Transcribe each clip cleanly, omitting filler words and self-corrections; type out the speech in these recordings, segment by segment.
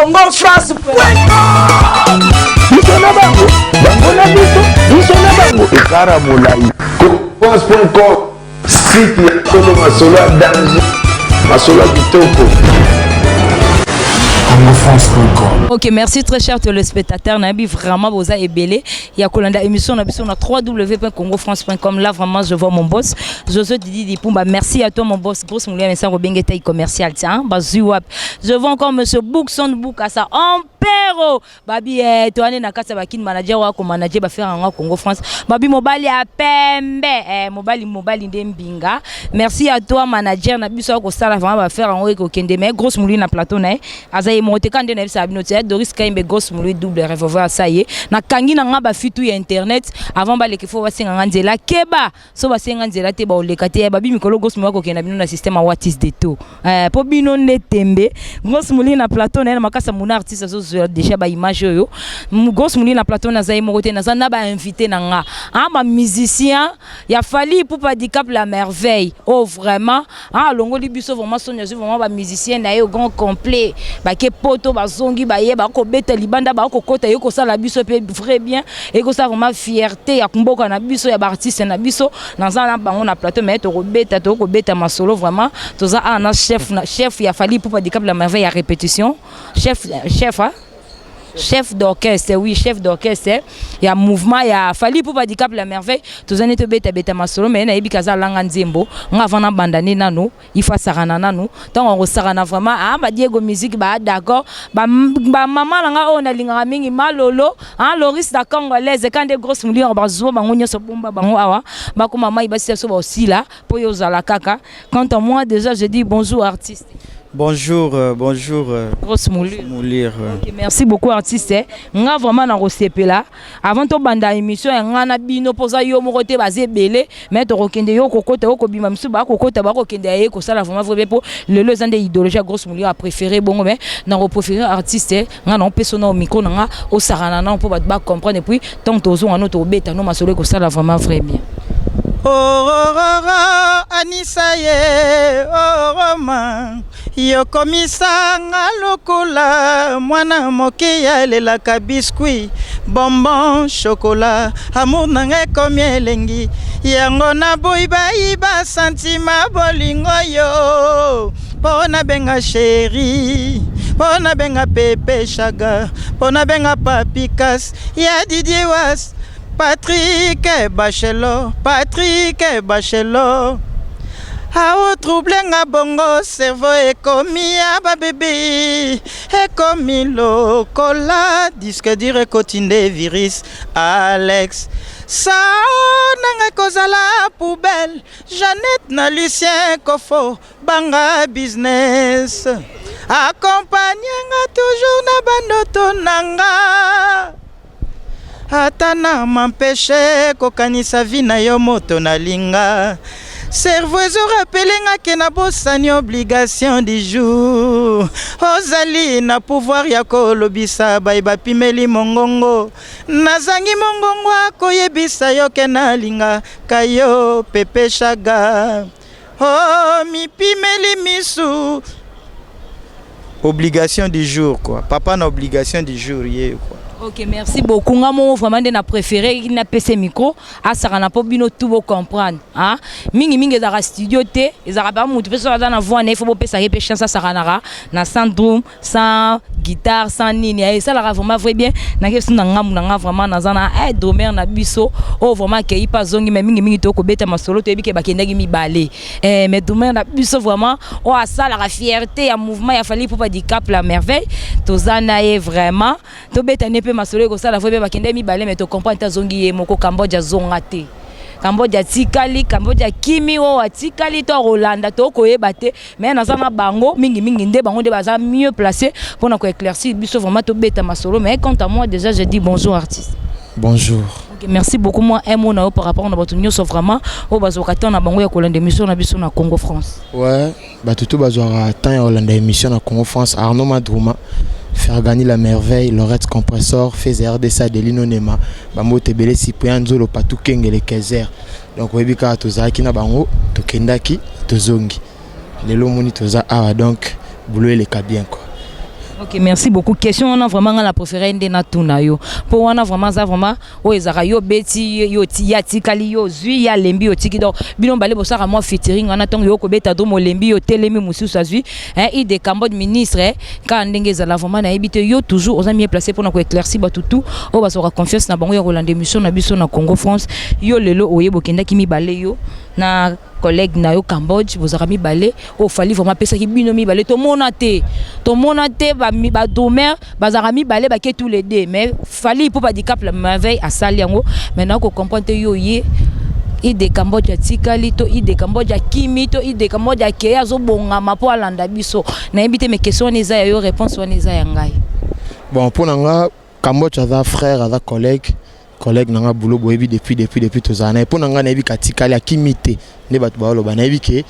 congofrance.com. Biso na bango, bango na biso na bango. Ekara molai. France.com, site ya solo masolo ya danger, masolo ya kitoko. Ok, merci très cher téléspectateurs. Nabi vraiment vous a ébélé. Il y a Kolanda émission na biso na www.congofrance.com. Là vraiment je vois mon boss. José Didi Pumba. Merci à toi mon boss. Grosse moulia mais ça robingue taille commercial tiens. Bazuap. Je vois encore monsieur Bookson Boukassa Ampero. Babi toi na kasa bakin manager wa ko manager ba faire en Congo France. Babi mobali a pembe. Mobali ndembinga. Merci à toi manager na biso ko sala vraiment ba faire en ko kende mais grosse moulia na plateau na. Azaye monte quand de nefsa abinote Doris Kaimbe grosse moulia double revolver ça y est. Na kangi na ngaba fitu ya internet avant ba leke fo basenga nganzela keba so basenga nzela te ba olekate babi mikolo grosse moulia ko kenda bino na système what is the to. Po bino netembe grosse moulia na plateau na makasa muna artiste so déjà ba image yo grosse moulia na plateau na zaye mokote na za na ba invité na nga ba musicien ya fali pour pas handicap la merveille oh vraiment longoli biso vraiment sonya vraiment ba musicien na yo grand complet ba ke poto ba zongi ba ye ba ko beta libanda ba ko kota yo ko sala biso pe vrai bien et ko ça vraiment fierté ya kumboka na biso ya ba artiste na biso na za na bango na plateau mais to ko beta masolo vraiment to za na chef ya fali pour pas handicap la merveille à répétition chef d'orchestre, oui, chef d'orchestre. Il y a mouvement, il y a fallu pour pas handicap la merveille. Tous les années beta masolo, mais na ibikaza langanzembo. On a vraiment bandane nano, il faut sarana nano. Tant on sarana vraiment, ba Diego musique, ba d'accord, ba maman langa on a linga mingi malolo, Loris da congolaise quand des grosses mouli on bazo ba ngonyo so bomba bango awa, ba ko maman ibasi so ba aussi là pour yo za la kaka. Quant à moi déjà je dis bonjour artiste. Bonjour. Grosse Moulir. Okay, merci beaucoup artiste. Nga vraiment na là. Avant to banda émission nga na bino poza yo mokote bazé belé mais to kokende yo kokota yo kobima msu ba kokota ba kokende ye ko sala vraiment vrai pour le zande idéologie grosse Moulir a préféré bon mais na préféré artiste nga na persona au micro nga au sarana na pour ba comprendre et puis tant tozo nga no to beta no masolo ko sala vraiment vrai bien. Anissa ye Roma yo komisa ngalokola mwana moke ya lelaka biscuit bonbon chocolat amour nanga komi elengi yango na boyi ba sentiment bolingo yo pona benga chéri pona benga pepe chaga pona benga papikas ya Didier Was Patrick Bachelot Ao trouble nga bongo cerveau ekomi aba bébé ekomi lokola disque dire kotinde virus Alex sao nanga kozala poubelle Jeannette na Lucien Kofo banga business accompagne nga toujours na bandoto nanga Atana m'empêche kokanisa vie na yo moto na linga cerveau zo rappelé nga ke na bosani obligation du jour ozali na pouvoir ya kolobisa bai bapimeli mongongo nazangi mongongo akoyebisa yo ke na linga kayo pepe chaga mipimeli misu obligation du jour quoi papa na obligation du jour ye quoi. Ok, merci beaucoup. Moi, vraiment, je préféré qu'il n'a pas ce micro. Ah, ça n'a pas bien tout vous comprendre. Ah, mingi dans la studio te, ils ont pas monté sur la voix, il faut pas ça répéter ça nara, na sans drum, sans guitare, sans nini. Et ça la vraiment vrai bien. Na que son nga vraiment na zana drummer na biso. Oh vraiment que il pas zongi mais mingi to ko beta masolo to ebi ke bakenda mi balé. Mais drummer na biso vraiment. Oh ça la fierté, ya mouvement, il a fallu pour pas handicap la merveille. To zana est vraiment. To beta ne masolo ko sala fobe bakende mi balé mais to comprendre ta zongi moko Cambodia zongate Cambodia tikali Cambodia kimi o atikali to Rolanda to koyeba te mais na zana bango mingi nde bango de baza mieux placé pour na ko éclaircir biso vraiment to beta masolo mais quant à moi déjà je dis bonjour artiste. Bonjour. Okay, merci beaucoup moi un mot na par rapport na batu nyoso vraiment o bazokata na bango ya kolanda émission na biso na Congo France. Ouais, batutu bazora temps ya kolanda émission na Congo France Arnaud Madrouma faire gagner la merveille, Lorette Compressor, Faisait RDC Adelino Nema, Bambo Tebele Cyprien Zolo Patou Kengele Kezer. Donc webika tozaki na bango, tokendaki, tozongi. Lelo moni toza awa donc boulot les bien quoi. Ok, merci beaucoup. Question, on a vraiment la préférée de Natuna yo. Pour on a vraiment ça vraiment o ezara yo beti yo tiati kali yo zui ya lembi yo tiki donc bilon balé bo sara moi featuring on attend yo ko beta do mo lembi yo telemi musu sa zui il de Cambodge ministre quand ndenge za la vraiment na habité yo toujours aux amis placé pour na ko éclaircir ba tout o ba sera confiance na bango yo Rolande mission na biso na Congo France yo lelo oyebo kenda kimi balé yo na collègue na yo Cambodge vous aurez mis balé au fali vraiment pesa ki bino mi balé to monate ba domer bazara mi balé ba ke tous les deux mais fali pour pas handicap la merveille à saliango maintenant ko comprendre yo yé i de Cambodge tikali to i de Cambodge kimi to i de Cambodge ke azo bongama po alanda biso na invité mes questions neza yo réponse neza ya ngai bon pour nga Cambodge a frère a collègue nanga boulot boyebi depuis tous années pour nanga na bi katikali akimite ne batu ba lo ba na bi ke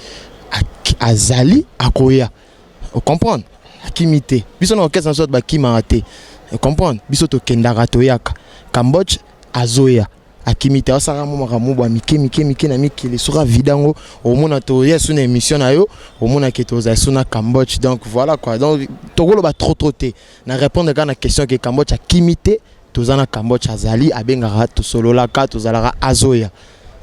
azali akoya o comprendre akimite biso na okesa sorte ba kimate o comprendre biso to kendaka to yaka Cambodge azoya akimite osaka mo makamu ba mike na mikili sura vidango o mona to yesu na émission na yo o mona ke to za suna Cambodge donc voilà quoi donc to golo ba trop te na répondre à la question que Cambodge akimite tozana Cambodge azali abengara to solola ka tozalara azoya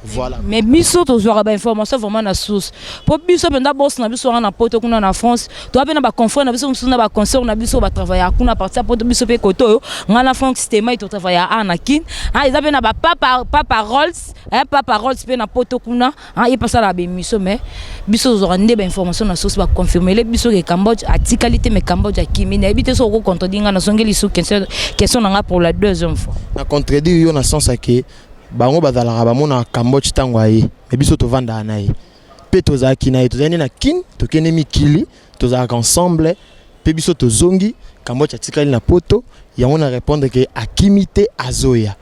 voilà mais biso tozwaka ba information vraiment na source po biso penda boss na biso na poto kuna na France to apena ba confrère na biso na ba concert na biso ba travailler kuna partir poto biso pe koto nga na France système to travailler na kin ils apena ba papa Rolls papa Rolls pe na poto kuna il passe la ba émission mais biso tozwaka nde ba information na source ba confirmer les biso ke Cambodge a tikalité mais Cambodge a kimi na bité so ko contredire na songeli sous question nga pour la deuxième fois na contredire yo na sens que bango bazalaka bamona Cambodge tango aye mais biso tovanda na ye pe tozaki na ye tozani na kin tokene mikili tozalaka ensemble pe biso tozongi Cambodge atikali na poto yango na répondre que akimite azoya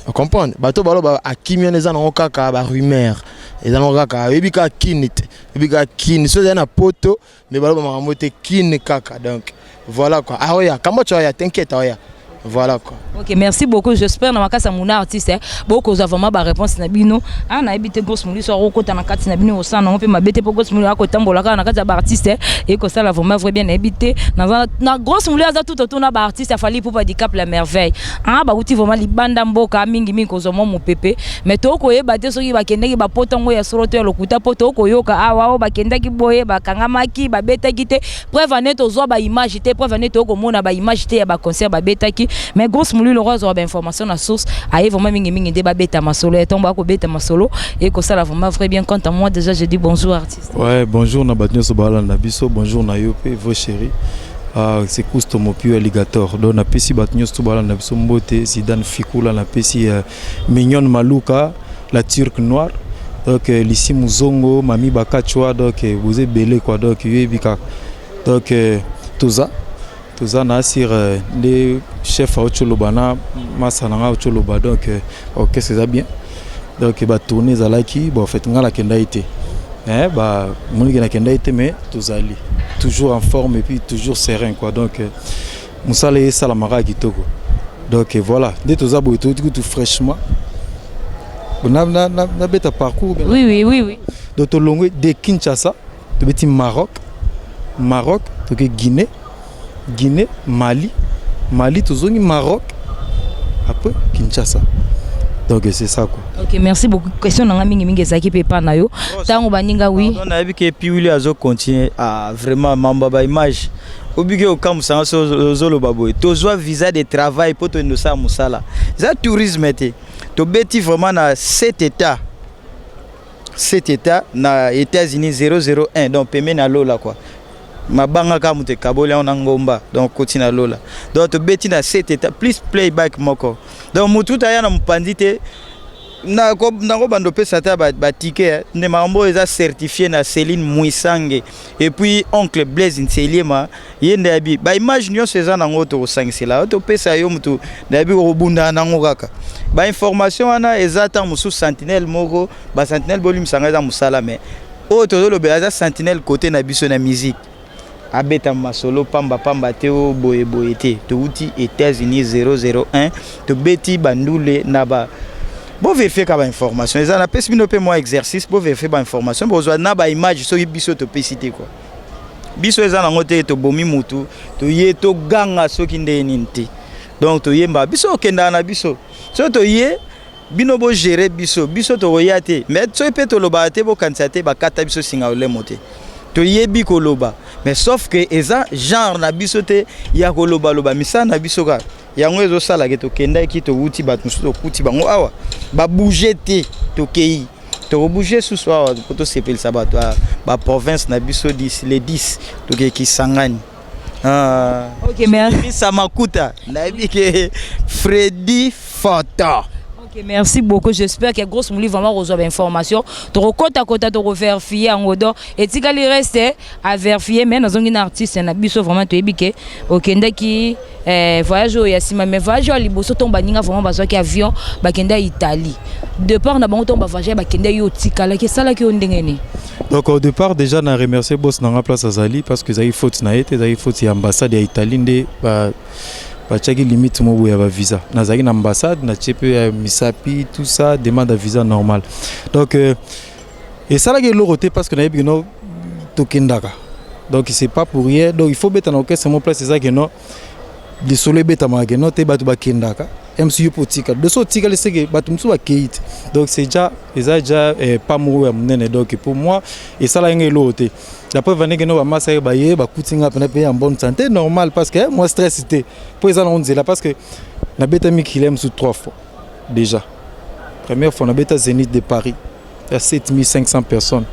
on comprend bato baloba akimi neza na kaka ba rumeur ezana kaka ebika kinite ebika kin so na poto mais baloba mamote kin kaka donc voilà quoi aoya Cambodge aoya t'inquiète aoya voilà quoi. Ok, merci beaucoup. J'espère na makasa muna artiste beaucoup za vraiment ba réponse na bino. Na ebité grosse muli so rokota na kati na bino au sana on peut mabete pour grosse muli akotambola na kati ba artiste et que ça la vraiment vrai bien ebité na grosse muli za tout autour na ba artiste fali pour pas handicap la merveille. Ba uti vraiment libanda mboka mingi kozo mo pepe mais to ko yeba te soki ba kendeki ba potongo ya soroto ya lokuta poto ko yoka awa ba kendeki boye ba kangamaki ba betaki te preuve net ozo ba image te preuve net ko mona ba image te ya ba concert ba betaki mais grosse mulu le rose aura information na source aye vraiment mingi débat beta masolo et tomba ko beta masolo et que ça la vraiment vrai bien quant à moi déjà je dis bonjour artiste. Ouais, bonjour na batnyo so bala na biso, bonjour na yope vos chéris. C'est Kustomo Pio Alligator. Donc na pesi batnyo so bala na biso mbote Zidane Fikula na pesi Mignon Maluka la turque noire. Donc Lissi Muzongo Mami Bakachwa donc vous êtes belé quoi donc yebika. Donc Toza na sur les chefs à Ocholobana, Massananga Ocholoba, donc ok c'est ça bien. Donc bah tourner Zalaki, bon fait nga la kenda été. Bah mon na kenda été mais Tozali toujours en forme et puis toujours serein quoi donc Moussale Salamara Kitoko. Donc voilà, dès Toza boy tout fraîchement. Na beta parcours. Oui. Donc longue de Kinshasa, de petit Maroc, donc Guinée, Mali, Tozongi, Maroc, après Kinshasa. Donc c'est ça quoi. Ok, merci beaucoup. Question na mingi ezaki pe pa na yo. Tango baninga oui. On a vu que Piwili azo continuer à vraiment mamba image. Obligé au camp ça zolo baboy. Tozwa visa de travail pour te nosa musala. Ça tourisme était. To beti vraiment na cet état na États-Unis 001 donc paiement na lola quoi. Mabanga kamu te kabole on ngomba donc continue lola donc to beti na cet état please playback moko donc mutu taya na mpandite na ko bando pesa ta ba ticket ne mambo eza certifié na Céline Mouissange et puis oncle Blaise Nseliema yende abi ba image nyo seza na ngoto sangisela to pesa yo mutu dabi ko bunda na ngokaka ba information ana ezata musu sentinelle moko ba sentinelle volume sanga za musala mais o to lo be za sentinelle côté na biso na musique abeta masolo pamba teo boye te to uti États-Unis 001 to beti bandule na ba bo vérifier ka ba information eza na pesi bino pe moi exercice bo vérifier ba information bo zo na ba image so biso to pesité quoi biso eza nango te to bomi mutu to ye to ganga soki nde ninte donc to yemba biso okenda na biso so to ye bino bo gérer biso to roya te mais so pe to loba te bo kanisa te ba kata biso singa ole mote to yebi ko loba mais sauf que eza genre na biso te ya ko loba misa na biso ka yango ezo sala ke to kenda ki to wuti bat musu to kuti bango awa ba bouger te to kei to bouger sous soir pour to sepel sabat ba province na biso 10 les 10 to ke Kisangani OK merci Samakuta na bi ke Freddy Fata. Ok, merci beaucoup. J'espère que grosse mouli vraiment reçoit information. Tu recotes à côté, tu revérifier en odeur. Et si tu restes à vérifier, mais dans un artiste, un abisso vraiment tu es biqué. Ok, ndaki voyage au Yassima, mais voyage au Liboso, ton baninga vraiment besoin qu'avion, bakenda Italie. De part, na bango ton voyage, bakenda yotika, là, qu'est-ce là qui on dengeni. Donc au départ déjà, na remercier boss na place à Zali parce que ça y faute na été, ça y faute ambassade d'Italie de bachaki limite mo ya visa nazaki na ambassade na chepe misapi tout ça demande visa normal donc et ça là que l'oroté parce que na yebi no tokendaka donc c'est pas pour rien donc il faut mettre en caisse mon place c'est ça que non les soleil beta ma que non te batu bakendaka MCU potika de so tika le seke batu msu bakeit donc c'est déjà pas mou ya munene donc pour moi et ça là ngé l'oroté la preuve est que nous avons massé baye ba kutinga pena payer en bonne santé normal parce que moi stress c'était pour ça on dit là parce que na beta mi kilem sous 3 fois déjà première fois na beta Zénith de Paris il y a 7500 personnes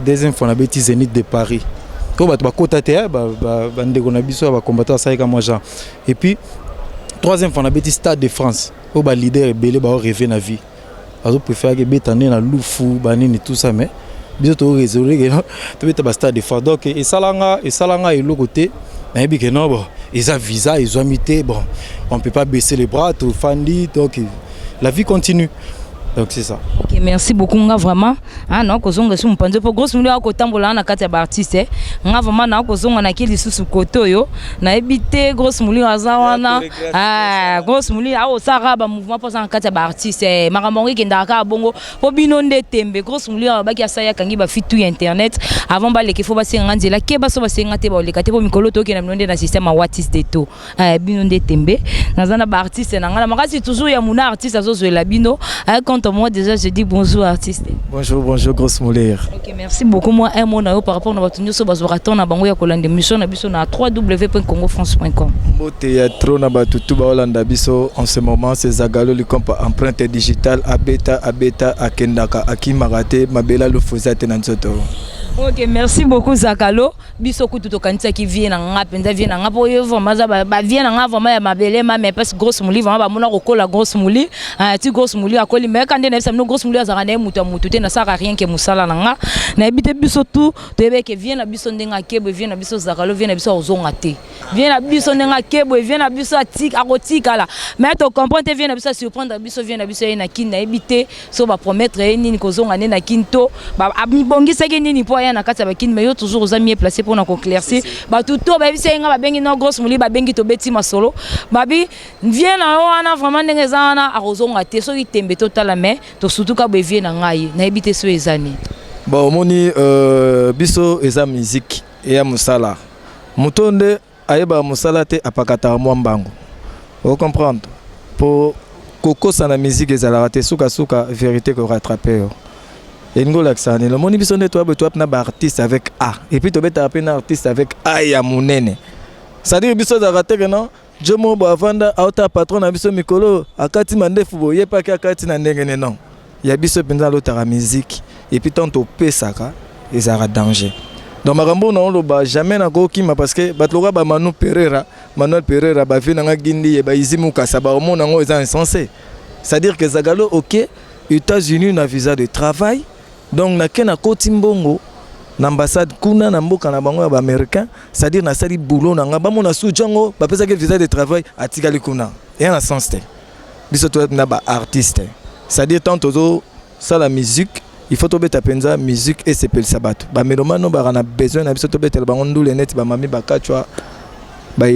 deuxième fois na beta Zénith de Paris ko ba kota te ba ndeko na biso ba combattant ça comme moi genre et puis troisième fois na beta Stade de France ko ba leader belé ba rêver na vie azo préfère que beta na lufu ba nini tout ça mais biso to résoudre que non to beta ba Stade de France donc et salanga et l'autre côté na bi que non bon ils ont visa ils ont mité bon on peut pas baisser les bras tout fandi donc la vie continue. Donc c'est ça. Ok, merci beaucoup nga vraiment. Ah non, kozonga si mpanzo po grosse muli akotambola na kati ya ba artiste. Nga vraiment na kozonga na kili susu koto yo. Na ebite grosse muli azawana. Ah, grosse muli a osara ba mouvement pour na kati ya ba artiste. Maramongi kendaka bongo po binonde tembe. Grosse muli abaki asaya kangi ba fitu internet avant ba leke fo ba senga nzela ke ba so ba senga te ba lekate po mikolo to ke na binonde na système a wattis de to. Binonde tembe. Nazana ba artiste na ngala makasi toujours ya muna artiste azo la bino. Moi déjà je dis bonjour artiste. Bonjour grosse moulée. OK, merci beaucoup moi un mot par rapport na batunyo so bazora na bango ya kolanda mission na biso na www.congofrance.com. Mbote ya trop na batutu ba Holanda biso en ce moment c'est Zagalo li compa empreinte digitale abeta akendaka akimarate mabela lufuzate na nzoto. OK, merci beaucoup Zakalo. Biso kutu to kanisa ki vient na penza vient na po yo vraiment ba vient na vraiment ya mabele mais parce grosse mouli vraiment ba mona kokola grosse mouli ti grosse mouli akoli mais quand na bisa no grosse mouli azaka na mutu te na saka rien que musala na ebite biso tout to ebe ke vient na biso ndenga kebo vient na biso Zakalo vient na biso ozonga te vient na biso ndenga kebo vient na biso akotika là mais to comprendre vient na biso surprendre biso vient na biso na kin na ebite so ba promettre nini kozonga ne na kinto ba abibongisa ke nini po na kati ba kin mais yo toujours aux amis placé pour na conclairer ba tout to ba bisa nga ba bengi no grosse mouli ba bengi to beti masolo babi vient na wana vraiment ndenge zana akozonga te so itembe total mais to surtout ka be vient na ngai na ebite so ezani bon moni biso eza musique et ya musala mutonde ayeba musala te apakata mwa mbango vous comprendre pour kokosa na musique ezala te suka vérité ko rattraper et nous l'accent le moni biso toi na ba artiste avec A et puis to beta un artiste avec A ya munene ça dire biso za rater non Jomo Bavanda auta patron na biso mikolo akati mandefu boye pa ka akati na ndenge non ya biso penza l'autre musique et puis tant to pesaka ezara danger donc makambo na on ba jamais na ko kima parce que batloka ba Manuel Pereira ba vi na gindi e ba izimu kasa ba omona ngo eza insensé c'est à dire que Zagalo OK États-Unis na visa de travail donc na kena koti mbongo na ambassade kuna na mboka na bango ya ba américain c'est à dire na sali boulot na ngaba mona sujango ba pesa ke visa de travail atikali kuna et en sens te biso to na ba artiste c'est à dire tant tozo ça la musique il faut to beta penza musique et sepel sabat ba melomano ba na besoin na biso to beta bango ndule net ba mami ba kachwa ba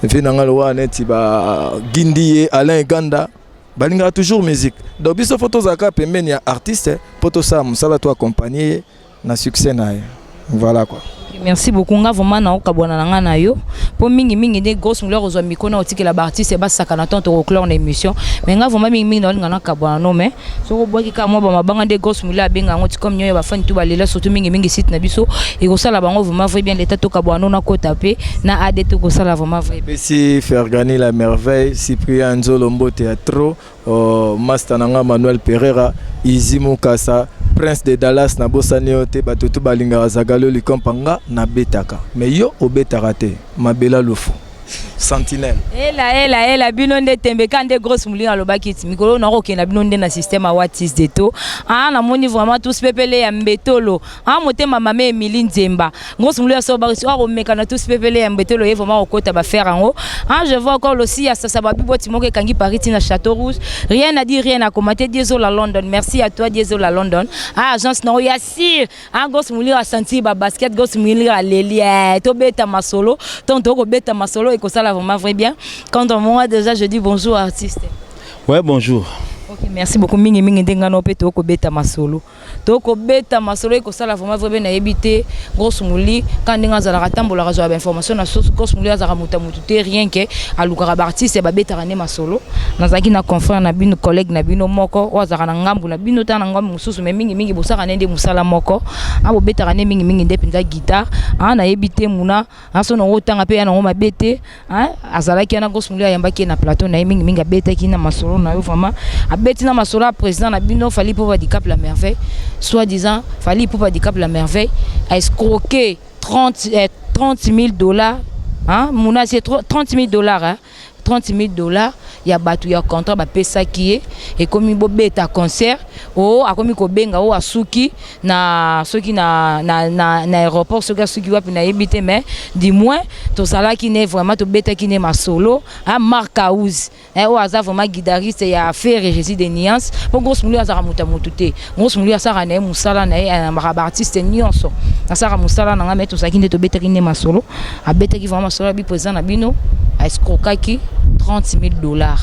vina ngalo net ba gindi Alain Ganda balinga toujours musique donc biso photo zaka pembeni ya artiste poto ça musala to accompagner na succès na ye. Voilà quoi. Merci beaucoup nga vraiment na okabona na nga na yo po mingi de grosse muleur ozwa mikona otiki la artiste ba sakana tonto au clore na émission mais nga vraiment mingi na nga na kabona no mais so ko boki ka mo ba mabanga de grosse muleur benga ngoti comme nyoyo ba fan tu balela surtout mingi site na biso et ko sala bango vraiment vrai bien l'état to kabona na ko taper na ade to ko sala vraiment vrai bien. Si faire gagner la merveille Cyprien Nzolombo Théâtre master nanga Manuel Pereira Izimo Kasa Prince de Dallas na bosani te batutu balinga zagalo likompanga na betaka mais yo obetaka te mabela lofu Sentinelle. Ela binonde tembe kande grosse moulin à l'obakit mikolo na roke na binonde na système à watis de to na moni vraiment tous pepele ya mbetolo motema mama Emily Nzemba grosse moulin so ba o meka na tous pepele ya mbetolo vraiment okota ba faire en haut je vois encore aussi à ça ba biboti moke kangi Paris na Château Rouge rien à dire rien à commenter Diesel à London merci à toi Diesel à London agence no Yassir grosse moulin a senti ba basket grosse moulin à Lélia to beta masolo tonto ko beta masolo et que ça là vraiment vrai bien. Quand on moi déjà je dis bonjour artiste. Ouais, bonjour. Ok, merci beaucoup mingi ndenga no peto ko beta masolo. To ko beta masolo ko ça là vraiment vrai bien na ebité grosse mouli quand ndenga za la tambola rajo ba information na source grosse mouli za ramuta mutute rien que alukara ba artiste ba beta rane masolo. Nazaki na confrère na bino collègue na bino moko wa za na ngambu na bino ta na ngambu mususu mais mingi bosaka nende musala moko. Abo beta rane mingi nde pinza guitare na ebité muna aso no otanga pe ya na mabete azalaki na grosse mouli ayambaki na plateau na mingi beta ki na masolo na yo vraiment abeti na masolo président na bino fali pour handicap la merveille soi-disant fali pour handicap la merveille a escroqué $30,000 Mouna c'est $30,000 $30,000 ya batu ya contrat ba pesa kié et comme bo beta concert akomi ko benga asuki na soki na aéroport soki suki wapi na ebité mais du moins to sala qui n'est vraiment to beta qui n'est ma solo Mark House aza vraiment guitariste ya faire Jésus de nuances pour grosse mouli azara mutamutute grosse mouli azara na musala na maraba artiste nyonso azara musala na ngame to sakinde to beta qui n'est ma solo a beta qui vraiment solo bi présent na bino a escroquaki $30,000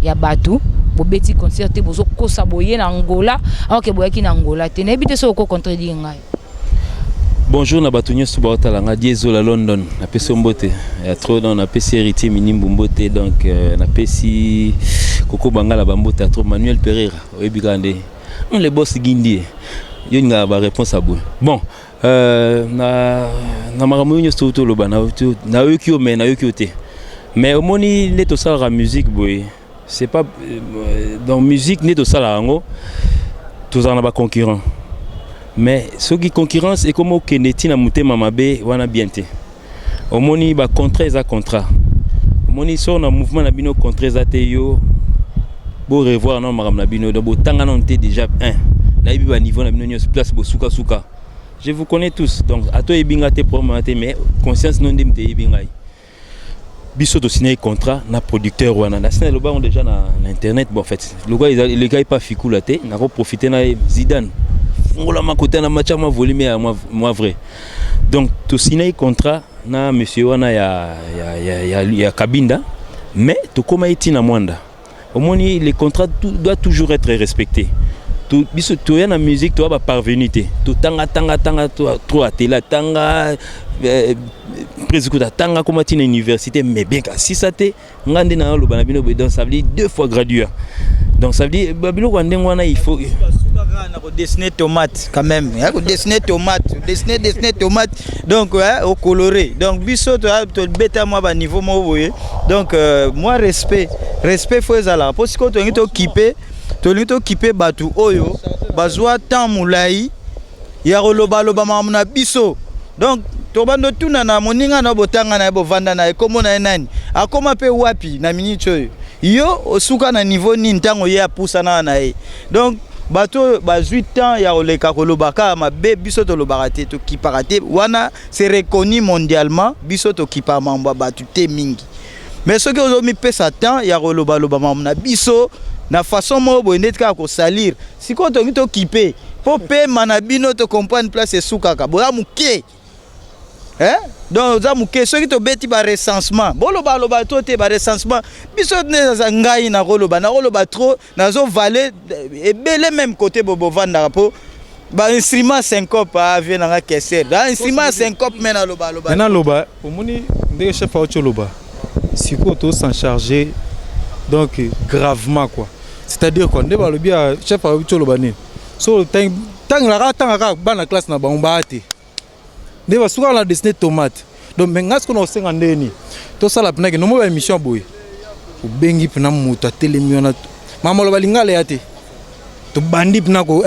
ya batu bobeti concert te bozo kosa boye na Angola ok boyaki na Angola te na ebite so ko contredire ngai. Bonjour na batu nyoso ba otalanga Diesel à London na pesi mbote ya trop dans na pesi héritier minimbu mbote donc na pesi koko bangala ba mbote trop Manuel Pereira oyebikande le boss gindi yo nga ba réponse à bon na maramu nyoso to loba na yokio mais na yokio te. Mais au moni n'est au salaire à musique boy c'est pas dans musique n'est au salaire en haut tous en a pas concurrent mais ceux qui concurrence et comme au Kennedy na muté mamabe wana bienté au moni ba contrat za contrat au moni so na mouvement na bino contrat za te yo beau revoir non maram na bino do tanga non te déjà na ibi ba niveau na bino nyos place bo suka je vous connais tous donc à toi ebinga te problème mais conscience non dem te ebinga biso to signé contrat na producteur wana na signé le ba on déjà na internet bon en fait le gars est pas fikou la té na profiter na Zidane ngola makota na match ma volume à moi vrai donc to signé contrat na monsieur wana ya Kabinda mais to koma itina mwanda au moins les contrats doit toujours être respecté tout biso to ya na musique to ba parvenir té to tanga trop atela tanga presque tanga comme à université mais bien si ça te ngande na lo banabino donc ça veut dire 2 fois gradué donc ça veut dire babilo kwande ngwana il faut na ko dessiner tomate quand même ya ko dessiner tomate donc au coloré donc biso to beta moi ba niveau mo boye donc moi respect faut ezala parce que to ngito kipe batu oyo bazwa temps mulai ya roloba mamuna biso donc tobando tuna na moninga na botanga na bovanda na ekomona nani akoma pe wapi na minute yo osuka na niveau ni ntango ye apusa na ye donc bato ba 8 ans ya oleka kolobaka mabe biso to lobaka to kipakate wana c'est reconnu mondialement biso to kipa mamba batu te mingi mais ce que ozomi pesa temps ya koloba mamuna biso na façon mo bonet ka ko salir siko to ngito kipe po pe manabino to comprendre place sukaka boya muke donc za muke ceux qui to beti ba recensement boloba to te ba recensement biso ne za ngai na koloba trop nazo valer et belé même côté bobo vanda po Ba instrument syncope vient dans la caisse. Ba instrument syncope mais na loba loba. Maintenant loba, au moni ndé chef auto loba. Si ko to s'en charger donc gravement quoi. C'est-à-dire qu'on ndé ba lobi chef auto loba ni. So tant la bana classe na ba ombate. Ndé ba suka la dessiner tomate. Donc menga ce qu'on a senga ndeni. To sala pna ke no mo émission boy. O bengi pna muta telemiona. Mama loba lingale yate. To bandi pna ko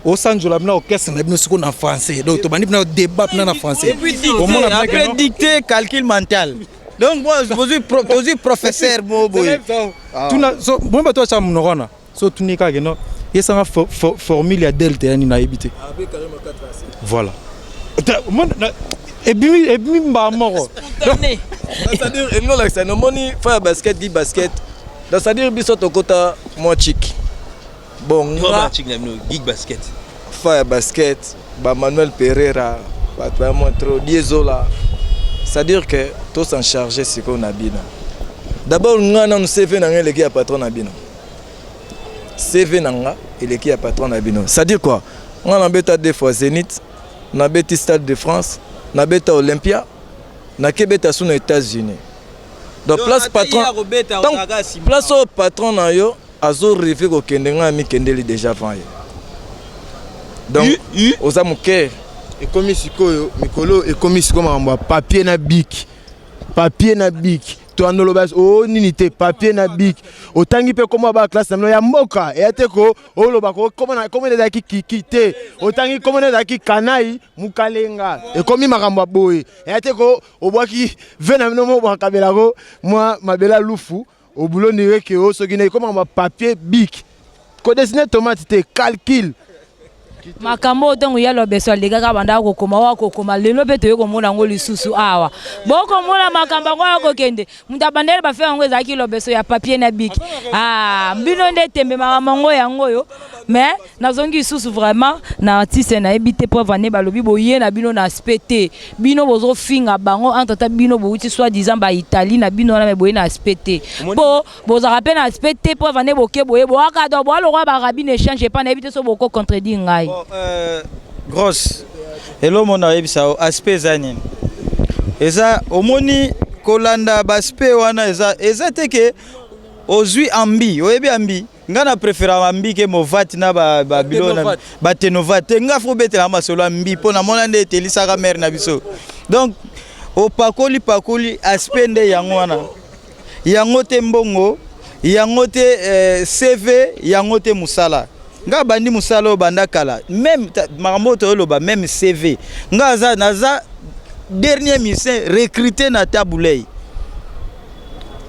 au centre la bna orchestre na bino siko na français. Donc to bandi pna débat pna na français. Après dicter calcul mental. Donc moi je professeur mo boy. Tu na so bon ba to cha mnorona. So tunika ke no. Yesanga formule ya delta yani na ebité. Avec carrément 4 racines. Voilà. Et puis mort. C'est-à-dire et non là c'est no money faire basket dit basket. C'est-à-dire biso to kota mo chic. Bon, nga chic na gig basket. Faire basket, ba Manuel Pereira, ba toi montrer Diezola. C'est-à-dire que tout s'en charger c'est qu'on a bien. D'abord nga na CV na ngel qui a patron na bino. CV na nga il qui a patron na bino. C'est-à-dire quoi? On a bêta deux fois Zénith, na bêta Stade de France, na bêta Olympia, na kebeta sous les États-Unis. Donc place patron, place au patron na yo, azo rêvé ko kendenga mi kendeli déjà avant. Donc oza muke et comme sikoyo mikolo et comme sikoyo mamba papier na bic. Papier na bic. To andolo bas o ninité papier na bic. Otangi pe comme ba classe na ya mboka et ateko o loba ko comme na ki kité. Otangi comme na ki kanai mukalenga. Et comme makamba boy. Et ateko o boaki vena no mo ba kabela ko moi mabela lufu au boulot ni que o so gine comme ba papier bic. Ko dessiner tomate te calcul. Makambo tongo ya lobeso lega ka banda ko koma wa ko koma lelo beto yo komona ngo lisusu awa boko mona makamba ngo ko kende mutabandele ba fe ngo ezaki lobeso ya papier na bic mbino nde tembe mama ngo ya ngo yo mais nazongi lisusu vraiment na artiste na ebité pour vane balobi boye na bino na aspecté bino bozo finga bango entre ta bino bouti soit disant ba Italie na bino na boye na aspecté po bozo rappel na aspecté pour vane boke boye bo aka do bo lo roi ba rabine change pas na ebité so boko contredire ngai. Grosse elo mona ebisa aspect zanine eza omoni kolanda baspe wana eza teke ozui ambi oyebi ambi nga na préféra ambi ke movati na ba bilona ba tenovate nga fo betela masolo ambi pona mona nde telisaka mère na biso donc o pakoli aspect nde yango wana yango te mbongo yango te CV yango te musala nga bandi musalo banda kala même mamoto loba même CV nga naza dernier mission recruté na Taboulay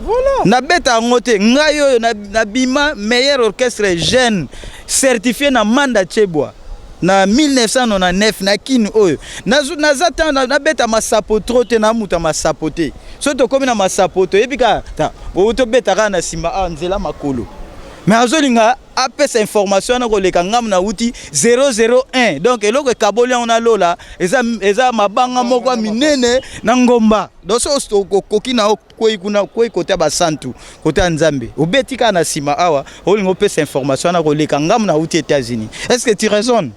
voilà na beta ngote nga yo na bima meilleur orchestre jeune certifié na Manda Chebwa na 1999 na kini oyo naza tanda na beta masapoto te na muta masapote so to komi na masapoto ebika ta o to beta kana simba nzela makolo mais azolinga apesa information na koleka ngam na uti 001 donc eloko kaboli on a lola eza mabanga moko minene na ngomba donc so kokina koi kota ba santu kota nzambe obetika na sima awa olingo pesa information na koleka ngam na uti États-Unis. Est-ce que tu raisonnes?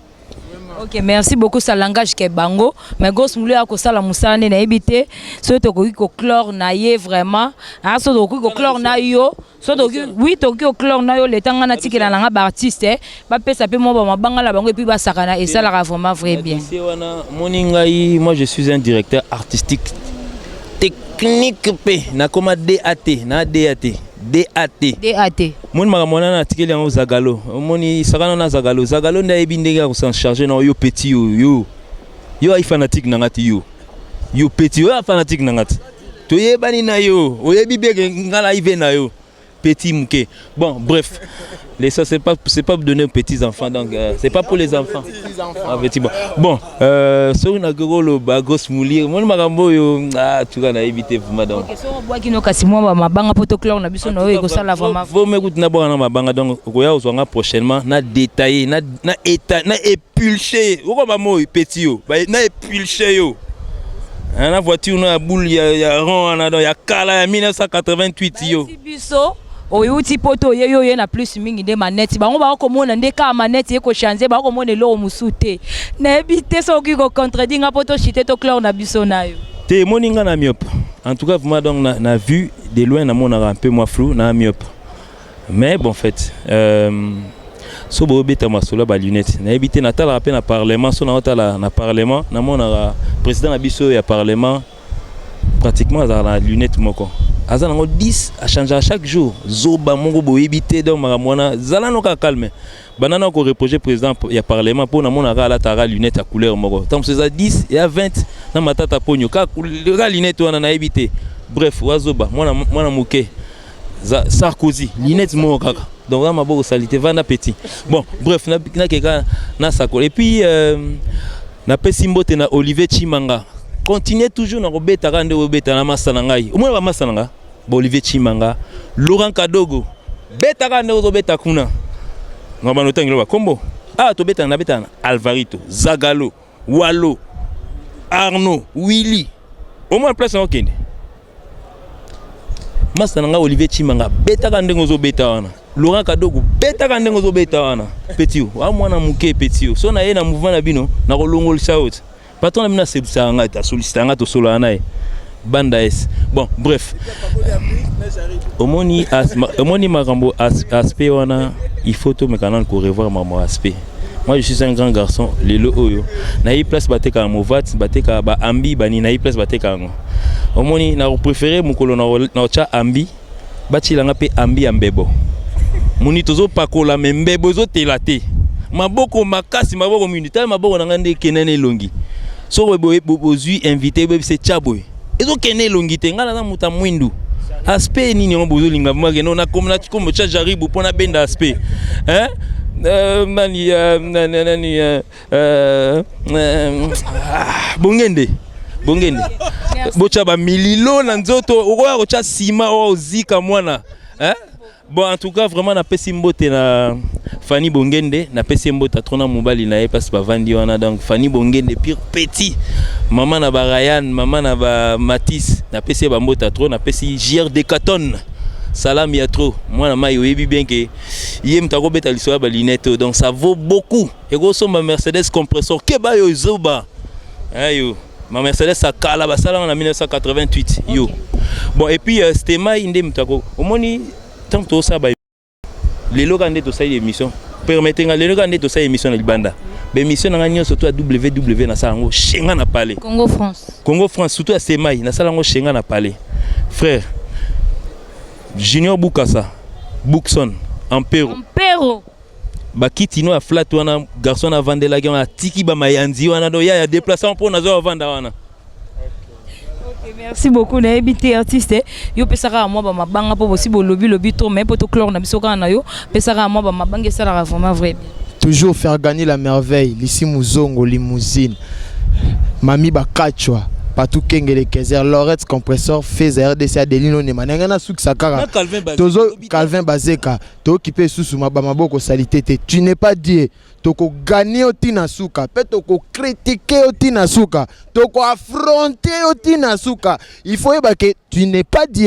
Ok, merci beaucoup. Ça langage qui est bango. Mais gos moulé à cause la moussane na évité. Ce to ko chlore na ye vraiment. Ah so to ko chlore na yo. So to oui to ko chlore na yo le tanga na tikela na ba artiste. Ba pesa pe mo ba banga la bango et puis ba sakana et ça la vraiment vrai bien. C'est wana moningai, moi je suis un directeur artistique technique P na comme DAT na DAT. Mon maramona na tikeli yango Zagalo. Moni sakana na Zagalo nda ebindega ko s'en charger na yo petit yo ay fanatique na ngati yo petit yo fanatique na ngati. To yebani na yo, oyebi bege ngala ive na yo. Petit mouké. Bon, bref. Les ça c'est pas pour donner aux petits enfants donc c'est pas pour les enfants. Ah, petit bon. Bon, sur une gros bagos moulir. Mon magambo yo tu vas na éviter vraiment donc. OK, so bois qui no kasimo mabanga protocole na biso no eko sala vraiment. Vous m'écoutez na bois na mabanga donc koya ozwanga prochainement na détailler na état na épulcher. Oko mamo petit yo. Na épulcher yo. La voiture na boule ya rond na donc ya kala ya 1988 yo. Biso oyuti poto ye na plus mingi de manette bango ba ko mona ndeka manette ye ko changer ba ko mona lo musute na ebite so ki ko contredire nga poto chité to clair na biso na yo te moninga na myope en tout cas vraiment donc na vue de loin na mona un peu moins flou na myope mais bon en fait so bo beta masolo ba lunette na ebite na tala rappel na parlement so na tala na parlement na mona président na biso ya parlement pratiquement à la lunette moko azana ngo 10 à changer à chaque jour zoba mongo bo ebite donc maramona zala no ka calme banana ko reprocher président ya parlement pour na mona la tara lunette à couleur moko tant c'est à 10 et à 20 na matata ponyo ka lunette wana na ebite bref wazoba mona muke Sarkozy lunette moko kaka donc là ma beau salité vana petit bon bref na keka na sako et puis na pesimbote na Olivier Chimanga continuez toujours na robeta kande robeta na masana ngai omona ba masana nga ba Olivier Chimanga Laurent Kadogo beta kande robeta kuna ngoma no tangelo ba kombo to beta na beta Alvarito Zagalo Walo Arnaud Willy omona place na okende masana nga Olivier Chimanga beta kande ngozo beta wana Laurent Kadogo beta kande ngozo beta wana petit wa mwana muke petit so na ye na mouvement na bino na kolongol saut patron na mina sebisa nga ta solliciter nga to solo anaye banda es bon bref omoni makambo aspect wana il faut to me canal ko revoir maman aspect moi je suis un grand garçon lelo oyo na yi place bateka movat bateka ba ambi bani na yi place bateka ngo omoni na préférer mukolo na cha ambi batilanga pe ambi ambebo muni tozo pakola membebo zo telate maboko makasi maboko minutale maboko na ngande kenene longi so bozui invité be c'est chaboy ezo kenene longi te ngana na muta mwindu aspect nini on bozo linga mwa no na comme cha jaribu pona benda aspect hein bongende bocha ba mililo na nzoto okoya kocha sima o zika mwana hein. Bon en tout cas vraiment na pesi mbote na Fanny Bongende na pesi mbote trona mobali na passe ba vandi wana donc Fanny Bongende pire petit maman na ba Ryan maman na ba Matisse na pesi ba mbote trop na pesi JR Decathlon salam ya trop moi na mai oyebi bien que yem ta ko beta liso ba lunette donc ça vaut beaucoup et go so ma Mercedes compresseur ke ba yo zoba ayo ma Mercedes ça kala ba sala en 1988 yo bon et puis c'était mai inde mtako omoni tant que ça ba lelo kande to sai émission permettez nga lelo kande to sai émission na libanda be émission na ngani surtout à www na salango shenga na parler Congo France surtout à Semai na salango shenga na parler frère Junior Bukasa Buxon Ampero bakitino a flat wana garçon a vendre la gamme tiki ba mayanzi wana do ya déplacement pour na zo vendre wana. Merci beaucoup na ebité artiste yo pesaka moi ba mabanga po possible lobby to mais poto clore na biso kana yo pesaka moi ba mabanga ça la vraiment vrai. Toujours faire gagner la merveille lisi muzongo limousine mami bakachwa Patou Kengele Kezer Lorette compresseur fait RDC Adelino Nemananga na souk sakara tozo Calvin Bazeka to occupé sous maboko salité tu n'es pas dit toko gagner otina souka pe toko critiquer otina souka toko affronter otina souka il faut que tu n'es pas dit.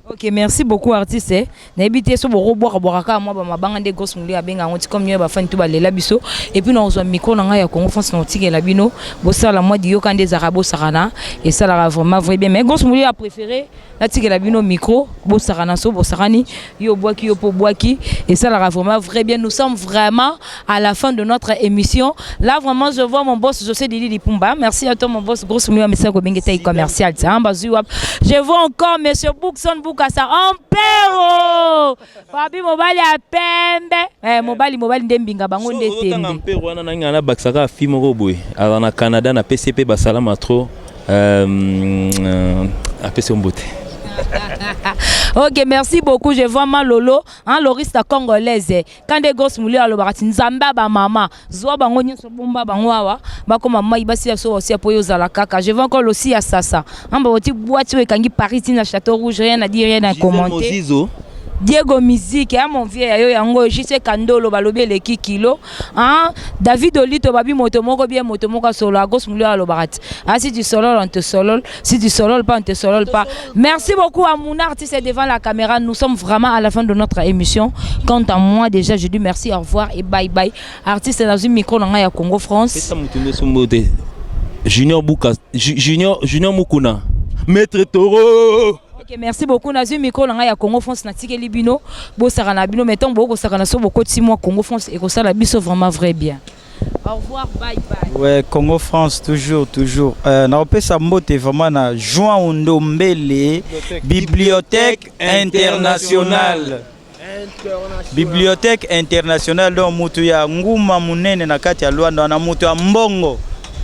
Ok, merci beaucoup artiste. N'habitez sur vos boire moi ma banga de gosses mouli à benga on comme mieux ba fan tout balela biso et puis nous avons micro na ya Congo France na tige la bino bossa la moi dio kan des arabo sarana et ça la vraiment vrai bien mais gosses mouli a préféré la tige la bino micro bossarana so bossarani yo boaki yo po boaki et ça la vraiment vrai bien nous sommes vraiment à la fin de notre émission là vraiment je vois mon boss José Didi Pumba merci à toi mon boss gros mouli mais ça ko bengeta commercial ça je vois encore monsieur Buxon Bukasa Ampero Fabi mobali a pembe mobali ndembinga bango ndetembe Ampero wana na ngana baksaka fimo roboy ala na Canada na PCP basalama trop apesi mbote. Ok, merci beaucoup. Je vois ma lolo, un loriste congolaise. Quand des gosses moulés à l'obarati, nzamba ba mama, zoa bango nyoso bomba bango awa, ba comme maman ibasi ya so aussi apoyo za la kaka. Je vois encore aussi à ça. Amba oti boîte we kangi Paris na Château Rouge, rien à dire, rien à commenter. Diego Musique ya mon vieux ya yo yango JC Kandolo balobi le kilo hein David Olito babi moto moko bien moto moko solo à gauche mulio alo barat ah si tu solo on te solo si tu solo pas on te solo pas. Merci beaucoup à mon artiste devant la caméra. Nous sommes vraiment à la fin de notre émission. Quant à moi déjà je dis merci, au revoir et bye bye. Artiste dans une micro dans ya Congo France. Junior Mukuna Maître Toro. Ok, merci beaucoup. Nazu micro na ya Congo France na tikeli bino bo sarana bino mettons boko sakana so boko ti moi Congo France et ko sala biso vraiment vrai bien. Au revoir, bye bye. Ouais, Congo France toujours. Na opesa mbote vraiment na Juan Ondombele Bibliothèque internationale. Bibliothèque internationale donc mutu ya nguma munene na kati ya Luanda na mutu ya mbongo.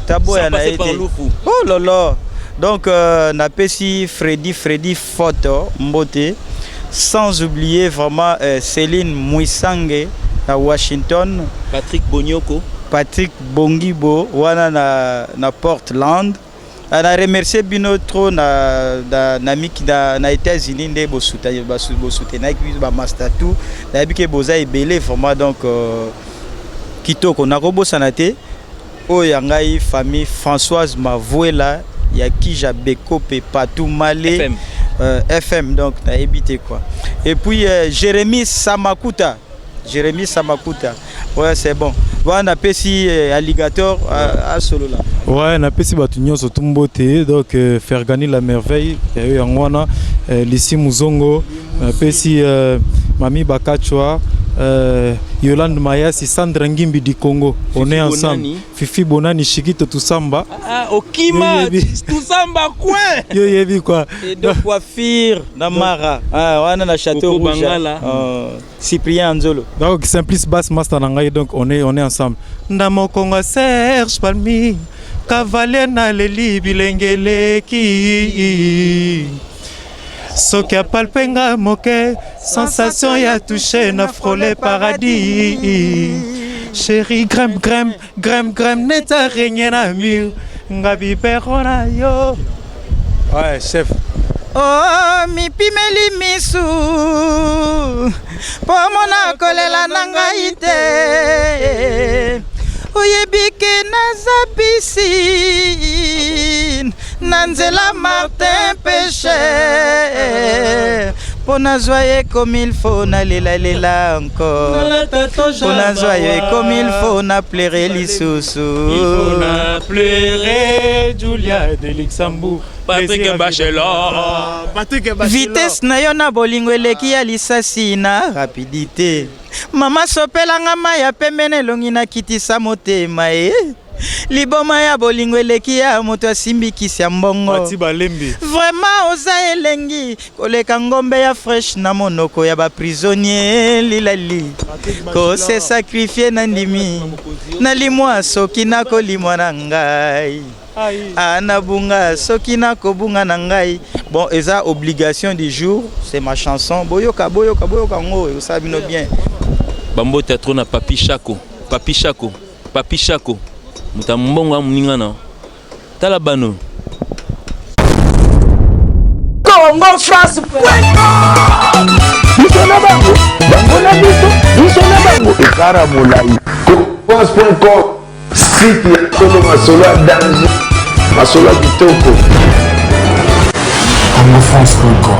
Taboya na été. Oh là là. Donc na pesi Freddy photo mbote sans oublier vraiment Céline Mouissange à Washington, Patrick Bongibo wana na Portland. ana remercier bino trop na miki na États-Unis nde bosoutenaki biso ba master tout na biki boza ebele vraiment donc kitoko nakobosana te oyo ngai famille Françoise Mavoela ya Kija Beko pe Patou Malé FM donc na habité quoi et puis Jérémy Samakuta ouais c'est bon voilà pesi alligator à solo là ouais na pesi batunyo sotumbote donc faire gagner la merveille et yangwana Lissi Muzongo na pesi Mami Bakachwa Yolande Mayasi Sandra Ngimbi du Congo on est ensemble Fifi Bonani Shikito Tusamba Okima Tusamba quoi yo yebi quoi et de coiffure Namara wana na château rouge Cyprien Nzolo donc Simplice Bass Master nangai donc on est ensemble Ndamo Kongo Serge Palmi Cavalier na leli bilengeleki Soki a palpenga moke sensation ya touché na frôlé paradis chérie grem neta régné na mur ngabi perona yo ouais chef oh mi pimeli misu pomona kolela nanga ite oyebike nazabisi Nanzela Martin Péché Pona joyeux comme il faut na lela encore Pona joyeux comme il faut na pleurer l'issoussou il faut na pleurer Julia de Luxembourg Patrick Bachelor vitesse na yo na bolingo eleki ya lisasi na rapidité mama sopelanga maya pembene longi na kitisa motema liboma ya bolingo eleki ya moto asimbikisi ya mbongo vraiment oza elengi koleka ngombe ya fresh na monoko ya ba prisonnier lilali ko se sacrifier na ndimi na limwa soki na kolimwa na ngai anabunga soki na kobunga na ngai bon eza obligation du jour c'est ma chanson boyoka ngo osabi no bien bambo théâtre na Papi Chako Mutambonga muningana talabano Congo France Bisona bango na bango ekara molai France.com site ya solo masolo ya danger masolo ya kitoko Congo France.com